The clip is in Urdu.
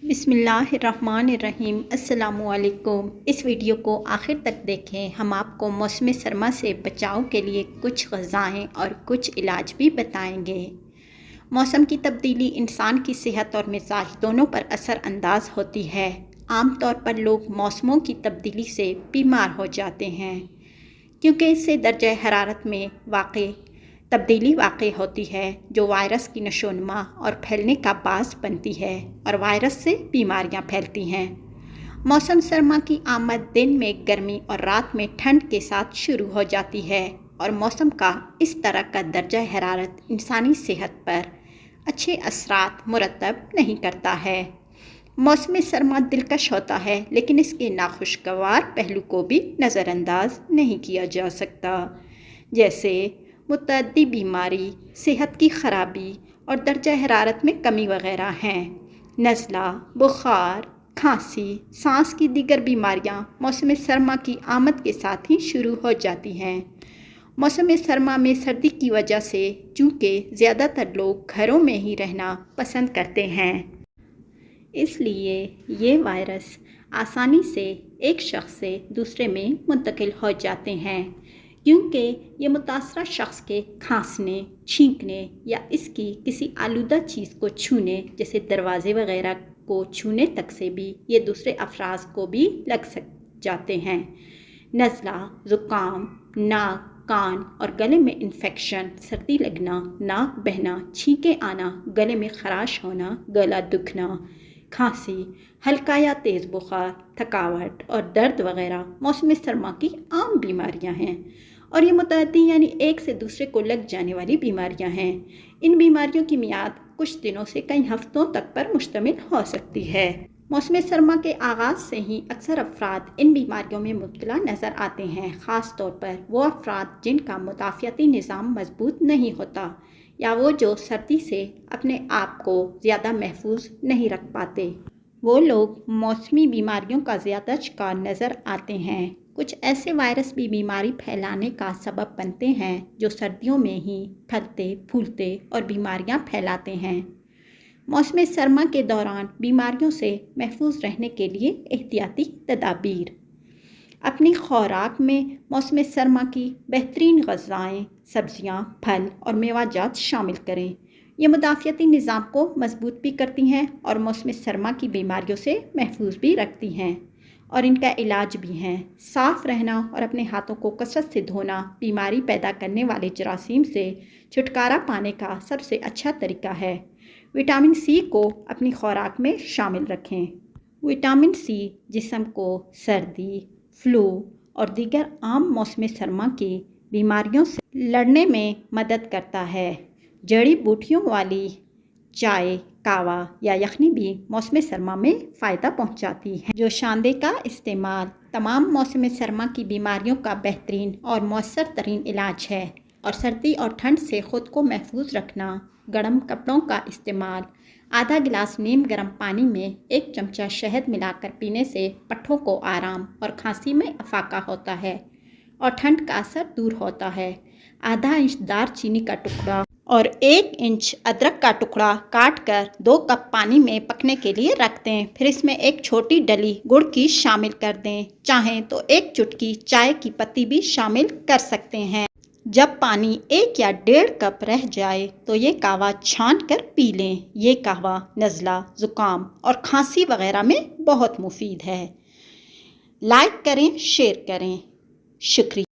بسم اللہ الرحمن الرحیم۔ السلام علیکم۔ اس ویڈیو کو آخر تک دیکھیں۔ ہم آپ کو موسم سرما سے بچاؤ کے لیے کچھ غذائیں اور کچھ علاج بھی بتائیں گے۔ موسم کی تبدیلی انسان کی صحت اور مزاج دونوں پر اثر انداز ہوتی ہے۔ عام طور پر لوگ موسموں کی تبدیلی سے بیمار ہو جاتے ہیں کیونکہ اس سے درجہ حرارت میں تبدیلی واقع ہوتی ہے جو وائرس کی نشو و نما اور پھیلنے کا باعث بنتی ہے اور وائرس سے بیماریاں پھیلتی ہیں۔ موسم سرما کی آمد دن میں گرمی اور رات میں ٹھنڈ کے ساتھ شروع ہو جاتی ہے اور موسم کا اس طرح کا درجہ حرارت انسانی صحت پر اچھے اثرات مرتب نہیں کرتا ہے۔ موسم سرما دلکش ہوتا ہے لیکن اس کے ناخوشگوار پہلو کو بھی نظر انداز نہیں کیا جا سکتا، جیسے متعدی بیماری، صحت کی خرابی اور درجہ حرارت میں کمی وغیرہ ہیں۔ نزلہ، بخار، کھانسی، سانس کی دیگر بیماریاں موسم سرما کی آمد کے ساتھ ہی شروع ہو جاتی ہیں۔ موسم سرما میں سردی کی وجہ سے چونکہ زیادہ تر لوگ گھروں میں ہی رہنا پسند کرتے ہیں، اس لیے یہ وائرس آسانی سے ایک شخص سے دوسرے میں منتقل ہو جاتے ہیں کیونکہ یہ متاثرہ شخص کے کھانسنے، چھینکنے یا اس کی کسی آلودہ چیز کو چھونے جیسے دروازے وغیرہ کو چھونے تک سے بھی یہ دوسرے افراد کو بھی لگ جاتے ہیں۔ نزلہ، زکام، ناک، کان اور گلے میں انفیکشن، سردی لگنا، ناک بہنا، چھینکیں آنا، گلے میں خراش ہونا، گلا دکھنا، کھانسی، ہلکا یا تیز بخار، تھکاوٹ اور درد وغیرہ موسم سرما کی عام بیماریاں ہیں اور یہ متعدی یعنی ایک سے دوسرے کو لگ جانے والی بیماریاں ہیں۔ ان بیماریوں کی میعاد کچھ دنوں سے کئی ہفتوں تک پر مشتمل ہو سکتی ہے۔ موسم سرما کے آغاز سے ہی اکثر افراد ان بیماریوں میں مبتلا نظر آتے ہیں، خاص طور پر وہ افراد جن کا مدافعتی نظام مضبوط نہیں ہوتا یا وہ جو سردی سے اپنے آپ کو زیادہ محفوظ نہیں رکھ پاتے۔ وہ لوگ موسمی بیماریوں کا زیادہ شکار نظر آتے ہیں۔ کچھ ایسے وائرس بھی بیماری پھیلانے کا سبب بنتے ہیں جو سردیوں میں ہی پھلتے پھولتے اور بیماریاں پھیلاتے ہیں۔ موسم سرما کے دوران بیماریوں سے محفوظ رہنے کے لیے احتیاطی تدابیر: اپنی خوراک میں موسم سرما کی بہترین غذائیں، سبزیاں، پھل اور میوہ جات شامل کریں۔ یہ مدافعتی نظام کو مضبوط بھی کرتی ہیں اور موسم سرما کی بیماریوں سے محفوظ بھی رکھتی ہیں اور ان کا علاج بھی ہیں۔ صاف رہنا اور اپنے ہاتھوں کو کثرت سے دھونا بیماری پیدا کرنے والے جراثیم سے چھٹکارا پانے کا سب سے اچھا طریقہ ہے۔ وٹامن سی کو اپنی خوراک میں شامل رکھیں۔ وٹامن سی جسم کو سردی، فلو اور دیگر عام موسم سرما کی بیماریوں سے لڑنے میں مدد کرتا ہے۔ جڑی بوٹیوں والی چائے، کہوہ یا یخنی بھی موسم سرما میں فائدہ پہنچاتی ہے۔ جوشاندے کا استعمال تمام موسم سرما کی بیماریوں کا بہترین اور مؤثر ترین علاج ہے اور سردی اور ٹھنڈ سے خود کو محفوظ رکھنا۔ گرم کپڑوں کا استعمال: آدھا گلاس نیم گرم پانی میں 1 چمچہ شہد ملا کر پینے سے پٹھوں کو آرام اور کھانسی میں افاقہ ہوتا ہے اور ٹھنڈ کا اثر دور ہوتا ہے۔ آدھا انچ دار چینی کا ٹکڑا اور 1 انچ ادرک کا ٹکڑا کاٹ کر 2 کپ پانی میں پکنے کے لیے رکھ دیں، پھر اس میں 1 چھوٹی ڈلی گڑ کی شامل کر دیں، چاہیں تو 1 چٹکی چائے کی پتی بھی شامل کر سکتے ہیں۔ جب پانی 1 یا 1.5 کپ رہ جائے تو یہ قہوہ چھان کر پی لیں۔ یہ قہوہ نزلہ، زکام اور کھانسی وغیرہ میں بہت مفید ہے۔ لائک کریں، شیئر کریں۔ شکریہ۔